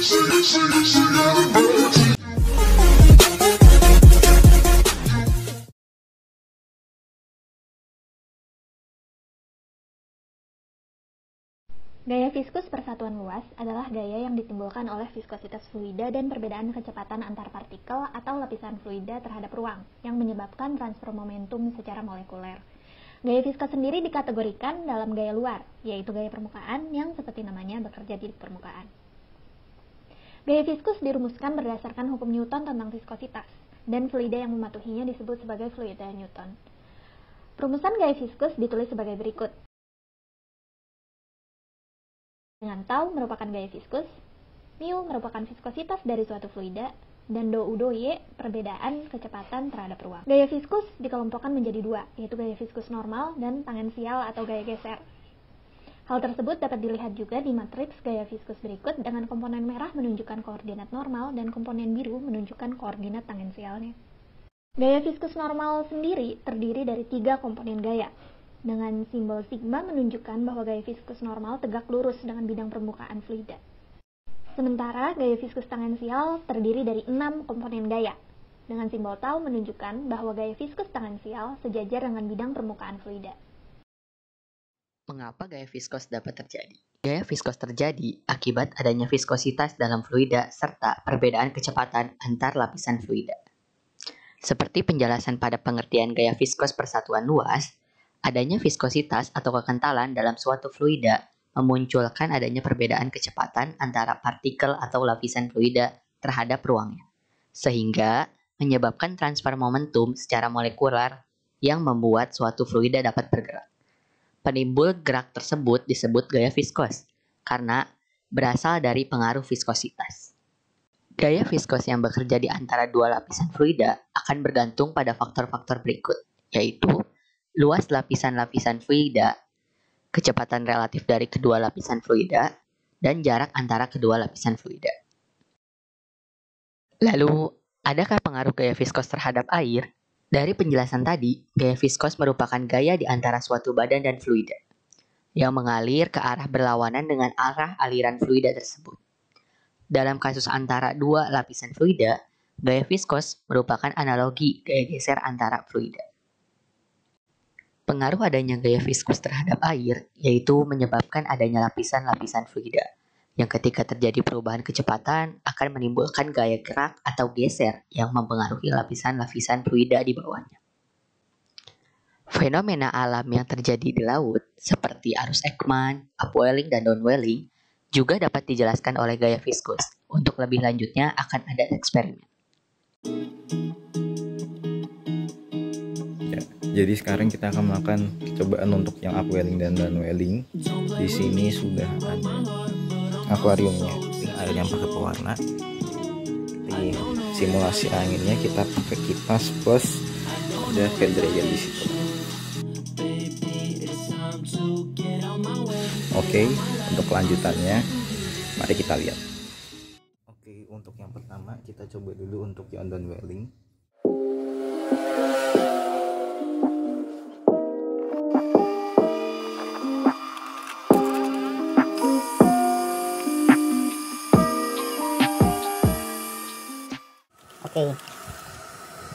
Gaya viskus persatuan luas adalah gaya yang ditimbulkan oleh viskositas fluida dan perbedaan kecepatan antar partikel atau lapisan fluida terhadap ruang, yang menyebabkan transfer momentum secara molekuler. Gaya viskus sendiri dikategorikan dalam gaya luar, yaitu gaya permukaan yang seperti namanya bekerja di permukaan. Gaya viskus dirumuskan berdasarkan hukum Newton tentang viskositas, dan fluida yang mematuhinya disebut sebagai fluida Newton. Perumusan gaya viskus ditulis sebagai berikut. Dengan tau merupakan gaya viskus, mu merupakan viskositas dari suatu fluida, dan dou dou y perbedaan kecepatan terhadap ruang. Gaya viskus dikelompokkan menjadi dua, yaitu gaya viskus normal dan tangensial atau gaya geser. Hal tersebut dapat dilihat juga di matriks gaya viskus berikut dengan komponen merah menunjukkan koordinat normal dan komponen biru menunjukkan koordinat tangensialnya. Gaya viskus normal sendiri terdiri dari 3 komponen gaya, dengan simbol sigma menunjukkan bahwa gaya viskus normal tegak lurus dengan bidang permukaan fluida. Sementara gaya viskus tangensial terdiri dari 6 komponen gaya, dengan simbol tau menunjukkan bahwa gaya viskus tangensial sejajar dengan bidang permukaan fluida. Mengapa gaya viskos dapat terjadi? Gaya viskos terjadi akibat adanya viskositas dalam fluida serta perbedaan kecepatan antar lapisan fluida. Seperti penjelasan pada pengertian gaya viskos persatuan luas, adanya viskositas atau kekentalan dalam suatu fluida memunculkan adanya perbedaan kecepatan antara partikel atau lapisan fluida terhadap ruangnya, sehingga menyebabkan transfer momentum secara molekuler yang membuat suatu fluida dapat bergerak. Penimbul gerak tersebut disebut gaya viskos, karena berasal dari pengaruh viskositas. Gaya viskos yang bekerja di antara dua lapisan fluida akan bergantung pada faktor-faktor berikut, yaitu luas lapisan-lapisan fluida, kecepatan relatif dari kedua lapisan fluida, dan jarak antara kedua lapisan fluida. Lalu, adakah pengaruh gaya viskos terhadap air? Dari penjelasan tadi, gaya viskos merupakan gaya di antara suatu badan dan fluida, yang mengalir ke arah berlawanan dengan arah aliran fluida tersebut. Dalam kasus antara dua lapisan fluida, gaya viskos merupakan analogi gaya geser antara fluida. Pengaruh adanya gaya viskos terhadap air yaitu menyebabkan adanya lapisan-lapisan fluida, yang ketika terjadi perubahan kecepatan akan menimbulkan gaya gerak atau geser yang mempengaruhi lapisan-lapisan fluida di bawahnya. Fenomena alam yang terjadi di laut, seperti arus Ekman, upwelling, dan downwelling, juga dapat dijelaskan oleh gaya viskos. Untuk lebih lanjutnya akan ada eksperimen. Jadi sekarang kita akan melakukan cobaan untuk yang upwelling dan downwelling. Di sini sudah ada akuariumnya, air yang pakai pewarna. Di simulasi anginnya kita pakai kipas plus ada head dryer di situ. Oke, untuk kelanjutannya mari kita lihat. Oke, untuk yang pertama kita coba dulu untuk yang downwelling. Oke,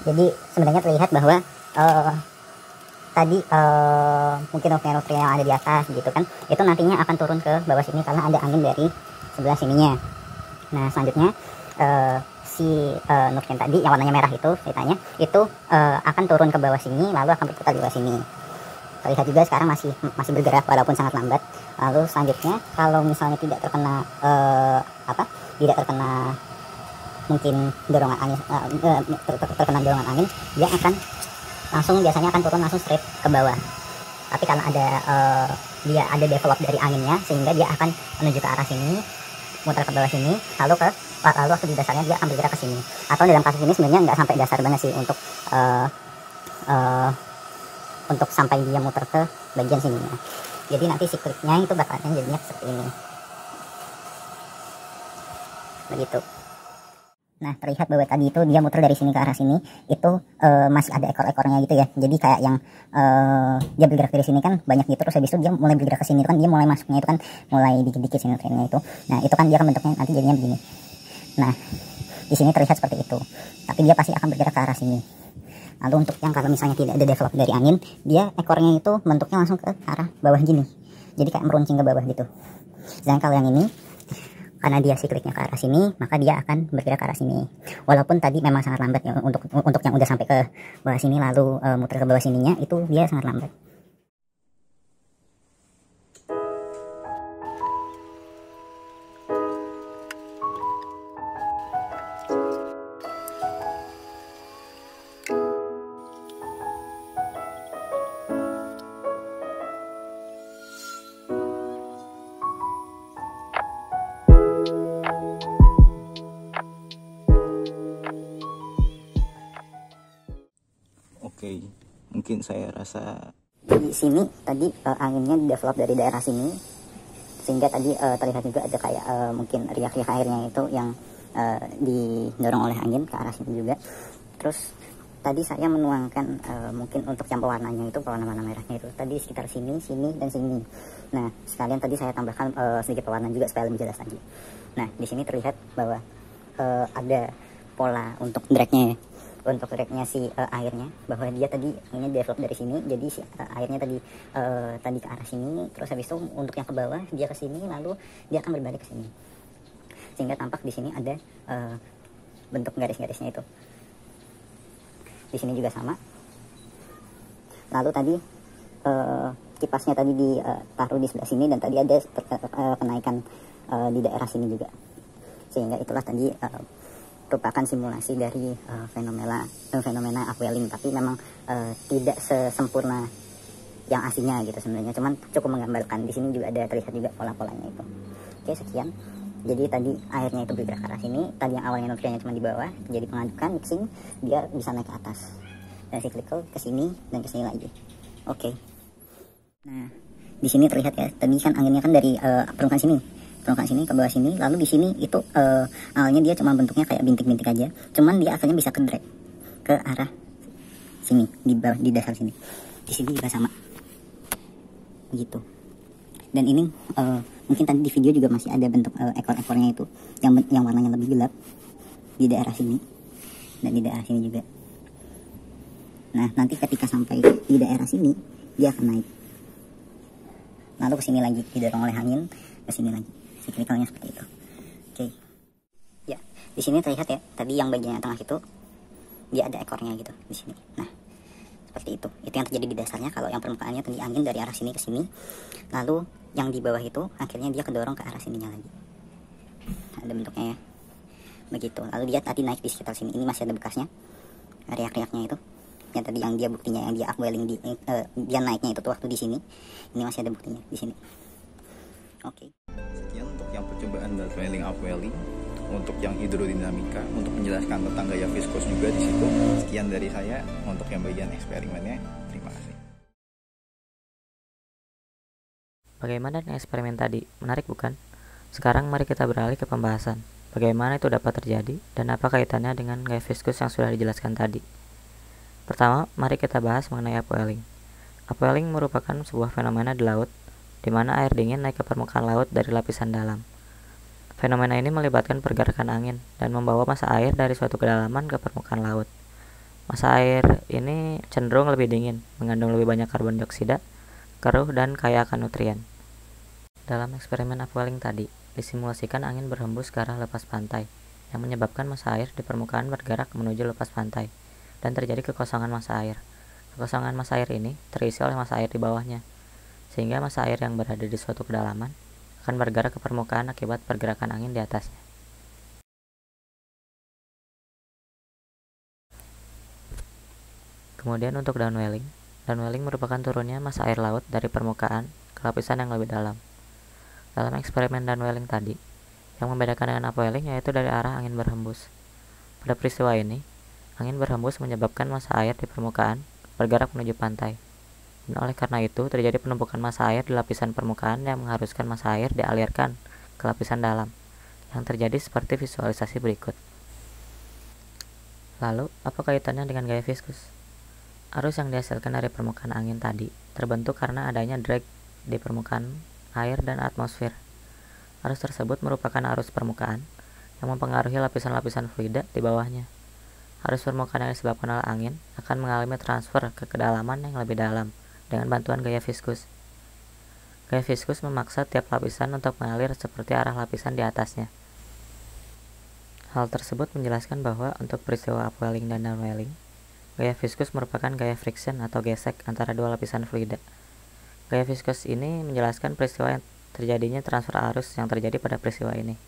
jadi sebenarnya terlihat bahwa tadi mungkin nutrien yang ada di atas gitu kan, itu nantinya akan turun ke bawah sini karena ada angin dari sebelah sininya. Nah selanjutnya si nutrien tadi yang warnanya merah itu ceritanya itu akan turun ke bawah sini lalu akan berputar di bawah sini. Terlihat juga sekarang masih bergerak walaupun sangat lambat. Lalu selanjutnya kalau misalnya tidak terkena mungkin dorongan angin, terkena dorongan angin, dia akan biasanya akan turun langsung straight ke bawah. Tapi karena dia ada develop dari anginnya, sehingga dia akan menuju ke arah sini, muter ke bawah sini, lalu waktu di dasarnya dia akan bergerak ke sini. Atau dalam kasus ini sebenarnya nggak sampai dasar banget sih untuk sampai dia muter ke bagian sininya. Jadi nanti sikliknya itu bakalan jadinya seperti ini. Begitu. Nah, terlihat bahwa tadi itu dia muter dari sini ke arah sini, itu masih ada ekor-ekornya gitu ya. Jadi kayak yang dia bergerak dari sini kan banyak gitu, terus habis itu dia mulai bergerak ke sini, itu kan dia mulai masuknya itu kan mulai dikit-dikit sini nutriennya itu. Nah, itu kan dia akan bentuknya nanti jadinya begini. Nah, di sini terlihat seperti itu. Tapi dia pasti akan bergerak ke arah sini. Lalu untuk yang kalau misalnya tidak ada develop dari angin, dia ekornya itu bentuknya langsung ke arah bawah gini. Jadi kayak meruncing ke bawah gitu. Sedangkan kalau yang ini, karena dia sikliknya ke arah sini, maka dia akan bergerak ke arah sini. Walaupun tadi memang sangat lambat ya, untuk yang udah sampai ke bawah sini lalu muter ke bawah sininya, itu dia sangat lambat. Oke, mungkin saya rasa Di sini tadi anginnya develop dari daerah sini, sehingga tadi terlihat juga ada kayak mungkin riak-riak airnya itu yang didorong oleh angin ke arah sini juga. Terus tadi saya menuangkan mungkin untuk yang pewarnanya itu, pewarna merahnya itu tadi sekitar sini, sini, dan sini. Nah, sekalian tadi saya tambahkan sedikit pewarna juga supaya lebih jelas lagi. Nah, di sini terlihat bahwa ada pola untuk dragnya ya. Untuk dragnya si airnya, bahwa dia tadi ini develop dari sini, jadi si airnya tadi ke arah sini, terus habis itu untuk yang ke bawah dia ke sini, lalu dia akan berbalik ke sini, sehingga tampak di sini ada bentuk garis-garisnya itu. Di sini juga sama. Lalu tadi kipasnya tadi ditaruh di sebelah sini, dan tadi ada kenaikan di daerah sini juga, sehingga itulah tadi merupakan simulasi dari fenomena upwelling, tapi memang tidak sesempurna yang aslinya gitu sebenarnya, cuman cukup menggambarkan. Di sini juga ada terlihat juga pola-polanya itu. Oke, sekian. Jadi tadi airnya itu bergerak ke arah sini, tadi yang awalnya nutriennya cuma di bawah, jadi pengadukan mixing, dia bisa naik ke atas, dan cyclical ke sini dan ke sini lagi. Oke. Nah, di sini terlihat ya, tadi kan anginnya kan dari permukaan sini ke bawah sini, lalu di sini itu awalnya dia cuma bentuknya kayak bintik-bintik aja, cuman dia akhirnya bisa ke drag ke arah sini, di bawah, di dasar sini. Di sini juga sama gitu. Dan ini mungkin tadi di video juga masih ada bentuk ekor-ekornya itu yang warnanya lebih gelap di daerah sini dan di daerah sini juga. Nah, nanti ketika sampai di daerah sini dia akan naik, lalu ke sini lagi didorong oleh angin, ke sini lagi. Cyclicalnya seperti itu. Oke. Ya, di sini terlihat ya, tadi yang bagian tengah itu dia ada ekornya gitu di sini. Nah, seperti itu. Itu yang terjadi di dasarnya. Kalau yang permukaannya tadi angin dari arah sini ke sini, lalu yang di bawah itu akhirnya dia kedorong ke arah sininya lagi. Ada bentuknya ya. Begitu. Lalu dia tadi naik di sekitar sini. Ini masih ada bekasnya. Riak-riaknya itu. Yang tadi yang dia buktinya, yang dia upwelling dia naiknya itu tuh waktu di sini. Ini masih ada buktinya di sini. Oke. sekian untuk yang percobaan dan upwelling upwelling, untuk yang hidrodinamika, untuk menjelaskan tentang gaya viskos juga di situ. Sekian dari saya untuk yang bagian eksperimennya. Terima kasih. Bagaimana dengan eksperimen tadi? Menarik bukan? Sekarang mari kita beralih ke pembahasan. Bagaimana itu dapat terjadi dan apa kaitannya dengan gaya viskus yang sudah dijelaskan tadi. Pertama, mari kita bahas mengenai upwelling. Upwelling merupakan sebuah fenomena di laut, di mana air dingin naik ke permukaan laut dari lapisan dalam. Fenomena ini melibatkan pergerakan angin dan membawa massa air dari suatu kedalaman ke permukaan laut. Massa air ini cenderung lebih dingin, mengandung lebih banyak karbon dioksida, keruh, dan kaya akan nutrien. Dalam eksperimen upwelling tadi, disimulasikan angin berhembus ke arah lepas pantai, yang menyebabkan massa air di permukaan bergerak menuju lepas pantai, dan terjadi kekosongan massa air. Kekosongan massa air ini terisi oleh massa air di bawahnya, sehingga massa air yang berada di suatu kedalaman akan bergerak ke permukaan akibat pergerakan angin di atasnya. Kemudian untuk downwelling merupakan turunnya massa air laut dari permukaan ke lapisan yang lebih dalam. Dalam eksperimen downwelling tadi, yang membedakan dengan upwelling yaitu dari arah angin berhembus. Pada peristiwa ini, angin berhembus menyebabkan massa air di permukaan bergerak menuju pantai. Dan oleh karena itu, terjadi penumpukan massa air di lapisan permukaan yang mengharuskan massa air dialirkan ke lapisan dalam, yang terjadi seperti visualisasi berikut. Lalu, apa kaitannya dengan gaya viskus? Arus yang dihasilkan dari permukaan angin tadi terbentuk karena adanya drag di permukaan air dan atmosfer. Arus tersebut merupakan arus permukaan yang mempengaruhi lapisan-lapisan fluida di bawahnya. Arus permukaan yang disebabkan oleh angin akan mengalami transfer ke kedalaman yang lebih dalam dengan bantuan gaya viskus. Gaya viskus memaksa tiap lapisan untuk mengalir seperti arah lapisan di atasnya. Hal tersebut menjelaskan bahwa untuk peristiwa upwelling dan downwelling, gaya viskus merupakan gaya friction atau gesek antara dua lapisan fluida. Gaya viskus ini menjelaskan peristiwa yang terjadinya transfer arus yang terjadi pada peristiwa ini.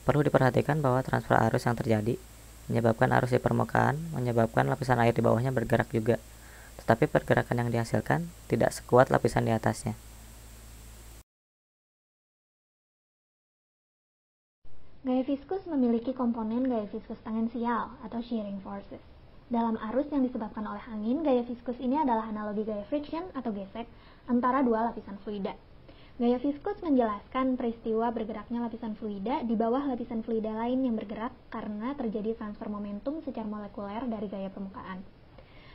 Perlu diperhatikan bahwa transfer arus yang terjadi menyebabkan arus di permukaan, menyebabkan lapisan air di bawahnya bergerak juga, tetapi pergerakan yang dihasilkan tidak sekuat lapisan di atasnya. Gaya viskus memiliki komponen gaya viskus tangensial atau shearing forces. Dalam arus yang disebabkan oleh angin, gaya viskus ini adalah analogi gaya friction atau gesek antara dua lapisan fluida. Gaya viskus menjelaskan peristiwa bergeraknya lapisan fluida di bawah lapisan fluida lain yang bergerak karena terjadi transfer momentum secara molekuler dari gaya permukaan.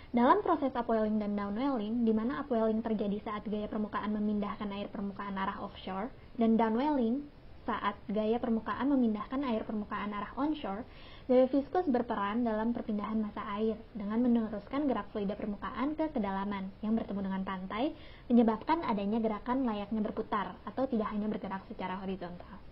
Dalam proses upwelling dan downwelling, di mana upwelling terjadi saat gaya permukaan memindahkan air permukaan arah offshore, dan downwelling saat gaya permukaan memindahkan air permukaan arah onshore, gaya viskus berperan dalam perpindahan massa air dengan meneruskan gerak fluida permukaan ke kedalaman yang bertemu dengan pantai, menyebabkan adanya gerakan layaknya berputar atau tidak hanya bergerak secara horizontal.